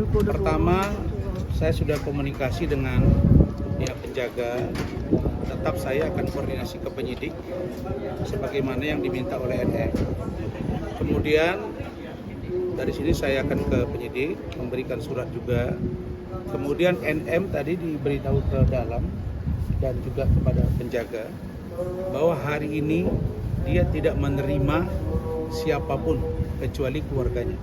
Pertama, saya sudah komunikasi dengan pihak penjaga. Tetap saya akan koordinasi ke penyidik sebagaimana yang diminta oleh NM. Kemudian dari sini saya akan ke penyidik memberikan surat juga. Kemudian NM tadi diberitahu ke dalam dan juga kepada penjaga bahwa hari ini dia tidak menerima siapapun kecuali keluarganya.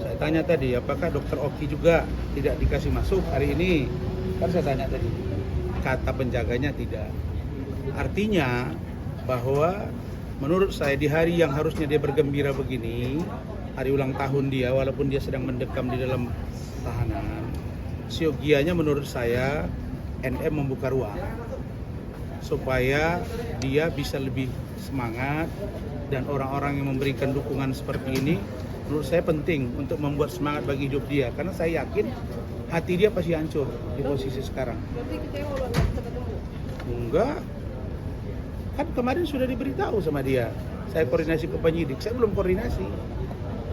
Saya tanya tadi, apakah Dokter Oki juga tidak dikasih masuk hari ini? Kan saya tanya tadi. Kata penjaganya tidak. Artinya bahwa menurut saya di hari yang harusnya dia bergembira begini, hari ulang tahun dia, walaupun dia sedang mendekam di dalam tahanan, siogianya menurut saya NM membuka ruang supaya dia bisa lebih semangat, dan orang-orang yang memberikan dukungan seperti ini menurut saya penting untuk membuat semangat bagi hidup dia, karena saya yakin hati dia pasti hancur di posisi sekarang. Berarti kecewa loh nggak bisa ketemu? Enggak, kan kemarin sudah diberitahu sama dia. Saya koordinasi ke penyidik, saya belum koordinasi.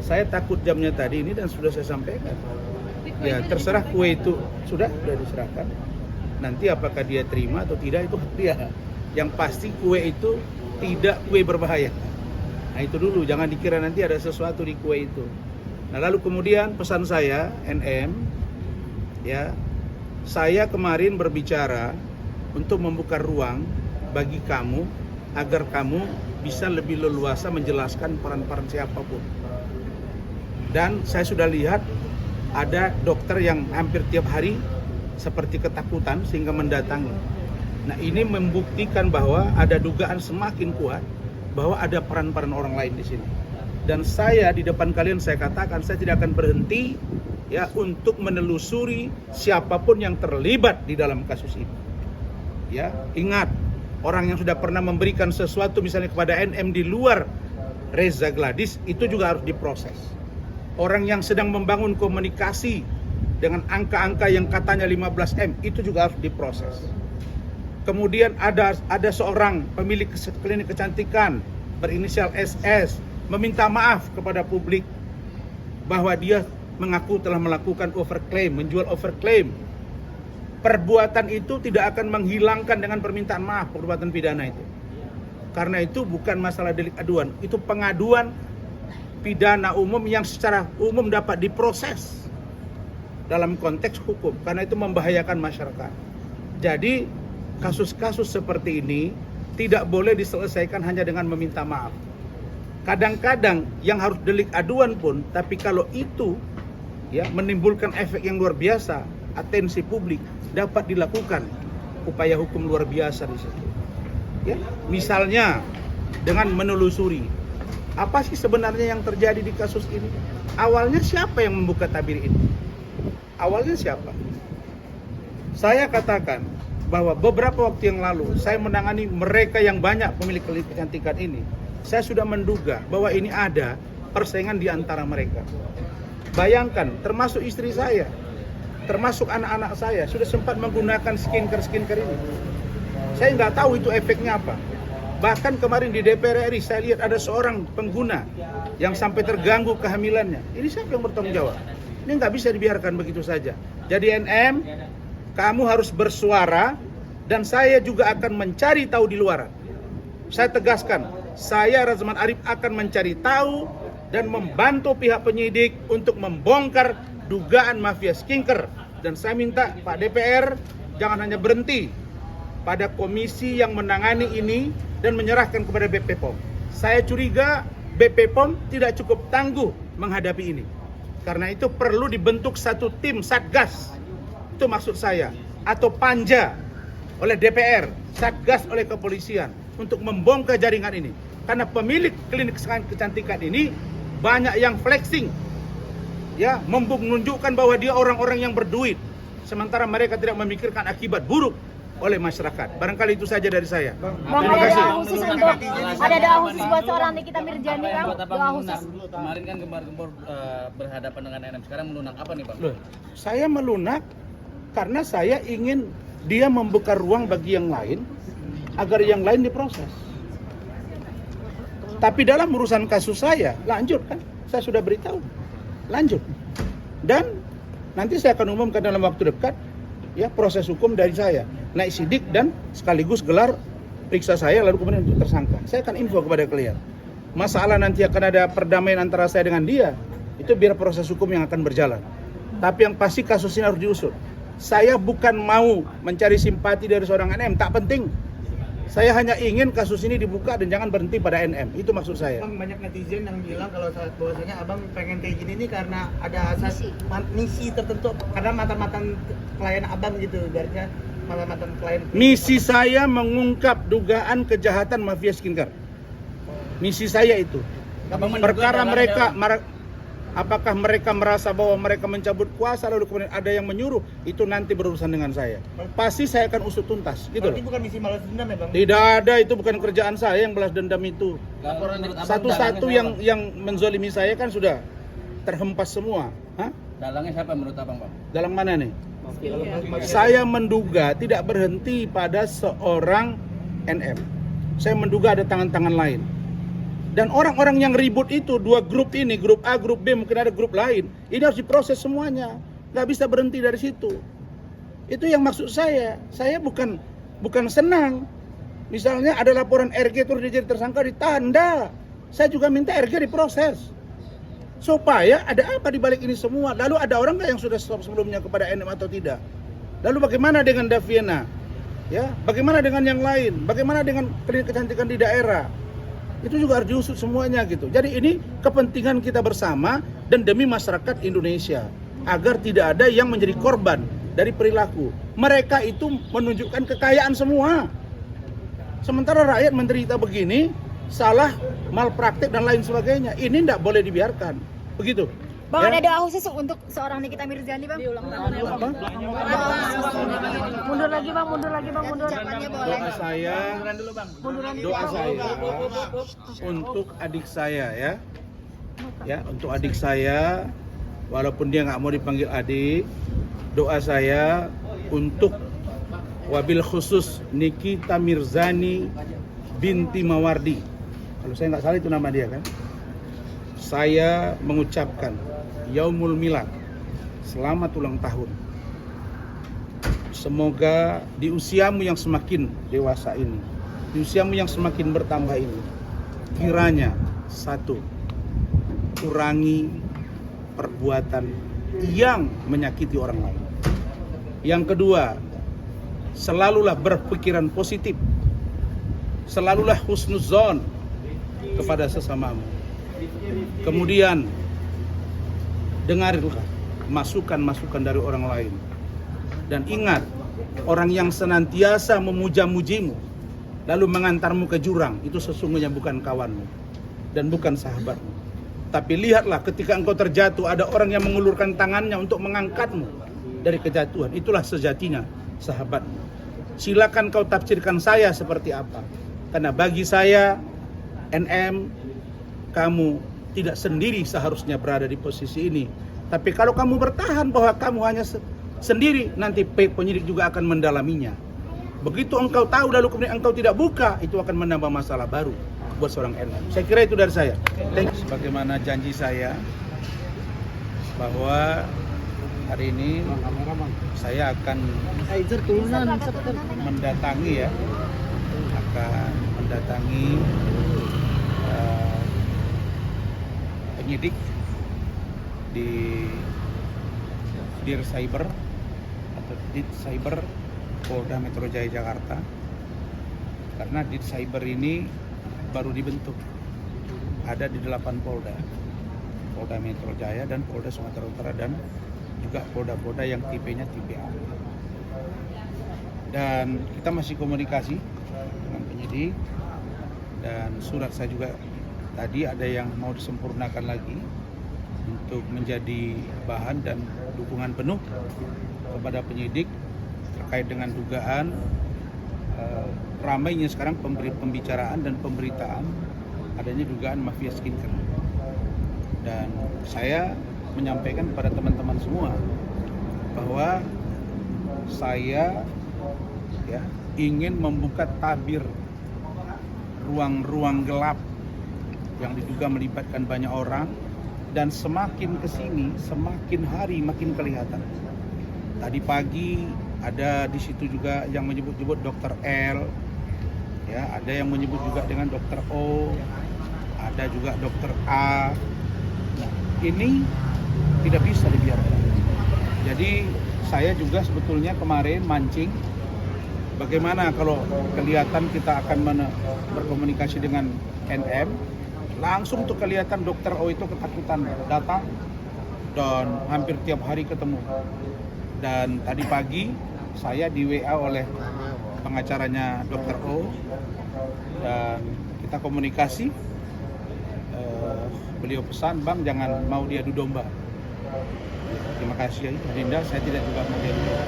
Saya takut jamnya tadi ini dan sudah saya sampaikan. Ya terserah kue itu sudah diserahkan. Nanti apakah dia terima atau tidak itu hak dia. Yang pasti kue itu tidak kue berbahaya. Nah itu dulu, jangan dikira nanti ada sesuatu di kue itu. Nah lalu kemudian pesan saya, NM, ya, saya kemarin berbicara untuk membuka ruang bagi kamu agar kamu bisa lebih leluasa menjelaskan peran-peran siapapun. Dan saya sudah lihat ada dokter yang hampir tiap hari seperti ketakutan sehingga mendatangi. Nah ini membuktikan bahwa ada dugaan semakin kuat bahwa ada peran-peran orang lain di sini. Dan saya di depan kalian saya katakan saya tidak akan berhenti ya untuk menelusuri siapapun yang terlibat di dalam kasus ini. Ya, ingat, orang yang sudah pernah memberikan sesuatu misalnya kepada NM di luar Reza Gladys itu juga harus diproses. Orang yang sedang membangun komunikasi dengan angka-angka yang katanya 15M itu juga harus diproses. Kemudian ada seorang pemilik klinik kecantikan berinisial SS meminta maaf kepada publik bahwa dia mengaku telah melakukan overclaim, menjual overclaim. Perbuatan itu tidak akan menghilangkan dengan permintaan maaf perbuatan pidana itu. Karena itu bukan masalah delik aduan, itu pengaduan pidana umum yang secara umum dapat diproses dalam konteks hukum, karena itu membahayakan masyarakat. Jadi kasus-kasus seperti ini tidak boleh diselesaikan hanya dengan meminta maaf. Kadang-kadang yang harus delik aduan pun, tapi kalau itu ya menimbulkan efek yang luar biasa, atensi publik, dapat dilakukan upaya hukum luar biasa di situ. Ya, misalnya dengan menelusuri apa sih sebenarnya yang terjadi di kasus ini? Awalnya siapa yang membuka tabir ini? Awalnya siapa? Saya katakan bahwa beberapa waktu yang lalu saya menangani mereka yang banyak pemilik klinik kecantikan ini. Saya sudah menduga bahwa ini ada persaingan di antara mereka. Bayangkan, termasuk istri saya, termasuk anak-anak saya sudah sempat menggunakan skincare ini. Saya nggak tahu itu efeknya apa. Bahkan kemarin di DPR RI saya lihat ada seorang pengguna yang sampai terganggu kehamilannya. Ini siapa yang bertanggung jawab? Ini nggak bisa dibiarkan begitu saja. Jadi NM, kamu harus bersuara dan saya juga akan mencari tahu di luar. Saya tegaskan, saya Razman Arif akan mencari tahu dan membantu pihak penyidik untuk membongkar dugaan mafia skincare. Dan saya minta Pak DPR jangan hanya berhenti pada komisi yang menangani ini dan menyerahkan kepada BP POM. Saya curiga BP POM tidak cukup tangguh menghadapi ini. Karena itu perlu dibentuk satu tim Satgas. Itu maksud saya. Atau panja oleh DPR, Satgas oleh kepolisian untuk membongkar jaringan ini. Karena pemilik klinik kecantikan ini banyak yang flexing. Ya, menunjukkan bahwa dia orang-orang yang berduit. Sementara mereka tidak memikirkan akibat buruk oleh masyarakat. Barangkali itu saja dari saya. Terima kasih. Ada doa khusus buat seorang Nikita Mirjani, Bang. Doa khusus. Kemarin kan gembar-gembor berhadapan dengan NM. Sekarang melunak apa nih, Bang? Loh, saya melunak karena saya ingin dia membuka ruang bagi yang lain agar yang lain diproses. Tapi dalam urusan kasus saya, lanjut kan? Saya sudah beritahu. Lanjut. Dan nanti saya akan umumkan dalam waktu dekat ya proses hukum dari saya, naik sidik dan sekaligus gelar periksa saya lalu kemudian untuk tersangka. Saya akan info kepada kalian. Masalah nanti akan ada perdamaian antara saya dengan dia, itu biar proses hukum yang akan berjalan. Tapi yang pasti kasus ini harus diusut. Saya bukan mau mencari simpati dari seorang NM, tak penting. Saya hanya ingin kasus ini dibuka dan jangan berhenti pada NM. Itu maksud saya. Bang, banyak netizen yang bilang kalau bahwasanya abang pengen kayak gini nih karena ada asas misi tertentu, karena mantan-mantan klien abang gitu, ibaratnya mantan-mantan klien. Misi saya mengungkap dugaan kejahatan mafia skincare. Misi saya itu. Abang menduga Perkara dalangnya- mereka apakah mereka merasa bahwa mereka mencabut kuasa lalu kemudian ada yang menyuruh, itu nanti berurusan dengan saya. Pasti saya akan usut tuntas, gitu Berarti loh. bukan misi balas dendam ya bang? Tidak ada, itu bukan kerjaan saya yang balas dendam itu. Laporan menurut abang Satu-satu dalangnya siapa? yang menzolimi saya kan sudah terhempas semua. Hah? Dalangnya siapa menurut abang, Bang? Dalam mana nih? Iya. Saya menduga tidak berhenti pada seorang NM. Saya menduga ada tangan-tangan lain. Dan orang-orang yang ribut itu, dua grup ini, grup A, grup B, mungkin ada grup lain, ini harus diproses semuanya. Nggak bisa berhenti dari situ. Itu yang maksud saya. Saya bukan senang. Misalnya ada laporan RG terus dia jadi tersangka ditahan. Nggak. Saya juga minta RG diproses. Supaya ada apa di balik ini semua. Lalu ada orang nggak yang sudah stop sebelumnya kepada NM atau tidak? Lalu bagaimana dengan Daviena? Ya, bagaimana dengan yang lain? Bagaimana dengan klinik kecantikan di daerah? Itu juga harus diusut semuanya gitu. Jadi ini kepentingan kita bersama dan demi masyarakat Indonesia agar tidak ada yang menjadi korban dari perilaku. Mereka itu menunjukkan kekayaan semua. Sementara rakyat menderita begini, salah, malpraktik dan lain sebagainya. Ini tidak boleh dibiarkan. Begitu. Bang, Ya. ada doa khusus untuk seorang Nikita Mirzani, Bang? Di ulang tahunnya, Bang. Apa? Mundur lagi, Bang. Mundur lagi, Bang. Mundur. Doa saya, doa saya untuk adik saya ya untuk adik saya, walaupun dia nggak mau dipanggil adik, doa saya untuk wabil khusus Nikita Mirzani binti Mawardi. Kalau saya nggak salah itu nama dia kan. Saya mengucapkan Yaumul Milad, selamat ulang tahun. Semoga di usiamu yang semakin dewasa ini, di usiamu yang semakin bertambah ini, kiranya satu, kurangi perbuatan yang menyakiti orang lain. Yang kedua, selalulah berpikiran positif, selalulah husnuzon kepada sesamamu. Kemudian dengarlah masukan-masukan dari orang lain. Dan ingat, orang yang senantiasa memuja-mujimu lalu mengantarmu ke jurang, itu sesungguhnya bukan kawanmu dan bukan sahabatmu. Tapi lihatlah ketika engkau terjatuh, ada orang yang mengulurkan tangannya untuk mengangkatmu dari kejatuhan. Itulah sejatinya sahabatmu. Silakan kau tafsirkan saya seperti apa. Karena bagi saya, NM, kamu tidak sendiri seharusnya berada di posisi ini. Tapi kalau kamu bertahan bahwa kamu hanya sendiri, nanti penyidik juga akan mendalaminya. Begitu engkau tahu lalu kemudian engkau tidak buka, itu akan menambah masalah baru buat seorang NM. Saya kira itu dari saya. Sebagaimana janji saya bahwa hari ini saya akan mendatangi penyidik di Dir Cyber atau Dit Cyber Polda Metro Jaya Jakarta, karena Dit Cyber ini baru dibentuk, ada di 8 Polda Metro Jaya dan Polda Sumatera Utara dan juga Polda-Polda yang tipenya tipe A. Dan kita masih komunikasi dengan penyidik, dan surat saya juga tadi ada yang mau disempurnakan lagi untuk menjadi bahan dan dukungan penuh kepada penyidik terkait dengan dugaan ramainya sekarang pembicaraan dan pemberitaan adanya dugaan mafia skincare. Dan saya menyampaikan kepada teman-teman semua bahwa saya ingin membuka tabir ruang-ruang gelap yang diduga melibatkan banyak orang dan semakin kesini, semakin hari makin kelihatan. Tadi pagi ada di situ juga yang menyebut-nyebut Dokter L, ya, ada yang menyebut juga dengan Dokter O, ada juga Dokter A. Nah, ini tidak bisa dibiarkan. Jadi saya juga sebetulnya kemarin mancing, bagaimana kalau kelihatan kita akan berkomunikasi dengan NM, langsung tuh kelihatan Dokter O itu ketakutan datang dan hampir tiap hari ketemu. Dan tadi pagi saya di WA oleh pengacaranya Dokter O dan kita komunikasi. Beliau pesan, Bang jangan mau diadu domba. Terima kasih ya Dinda, saya tidak juga mau diadu domba.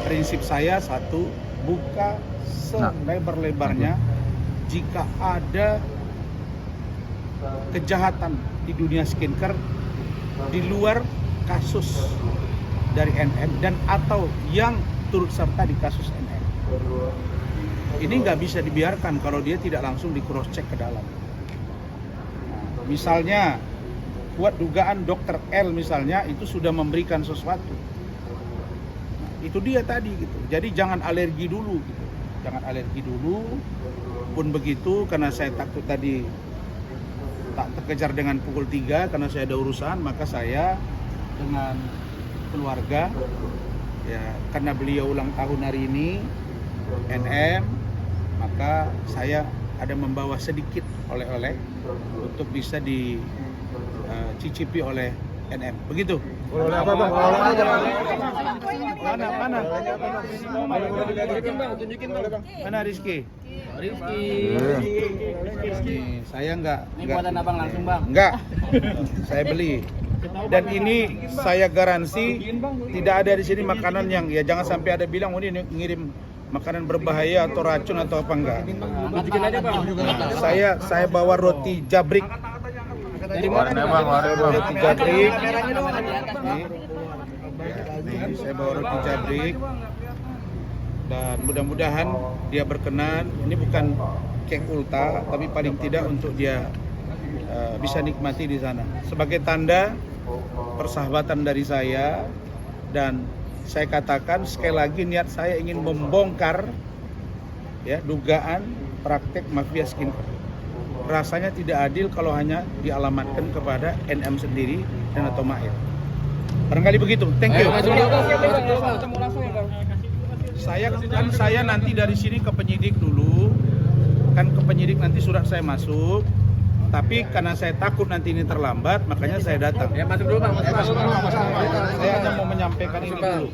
Prinsip saya satu, buka selebar-lebarnya jika ada kejahatan di dunia skincare di luar kasus dari NM dan atau yang turut serta di kasus NM. Ini nggak bisa dibiarkan kalau dia tidak langsung di cross check ke dalam. Nah, misalnya buat dugaan Dokter L misalnya itu sudah memberikan sesuatu. Nah, itu dia tadi gitu. Jadi jangan alergi dulu gitu. Jangan alergi dulu. Pun begitu karena saya takut tadi tak terkejar dengan pukul 3 karena saya ada urusan, maka saya dengan keluarga ya karena beliau ulang tahun hari ini NM, maka saya ada membawa sedikit oleh-oleh untuk bisa dicicipi oleh NM. Begitu. Oleh apa Bang? Mana? Tunjukin bang. Mana Rizky? Rizky. Nih, saya enggak. Ini buatan abang langsung bang. Enggak. Saya beli. Dan ini saya garansi tidak ada di sini makanan yang ya jangan sampai ada bilang oh ini ngirim makanan berbahaya atau racun atau apa enggak. Tunjukin aja bang. Saya bawa roti jabrik. Dari mana bang? Roti jabrik. Nih, saya bawa roti jabrik. Dan mudah-mudahan dia berkenan. Ini bukan kek ulta, tapi paling tidak untuk dia bisa nikmati di sana. Sebagai tanda persahabatan dari saya, dan saya katakan sekali lagi niat saya ingin membongkar ya dugaan praktek mafia skincare. Rasanya tidak adil kalau hanya dialamatkan kepada NM sendiri dan atau Mahir. Barangkali begitu. Thank you. Saya nanti dari sini ke penyidik dulu. Kan ke penyidik nanti surat saya masuk. Tapi karena saya takut nanti ini terlambat, makanya saya datang. Ya masuk dulu bang. Saya hanya mau menyampaikan ini dulu.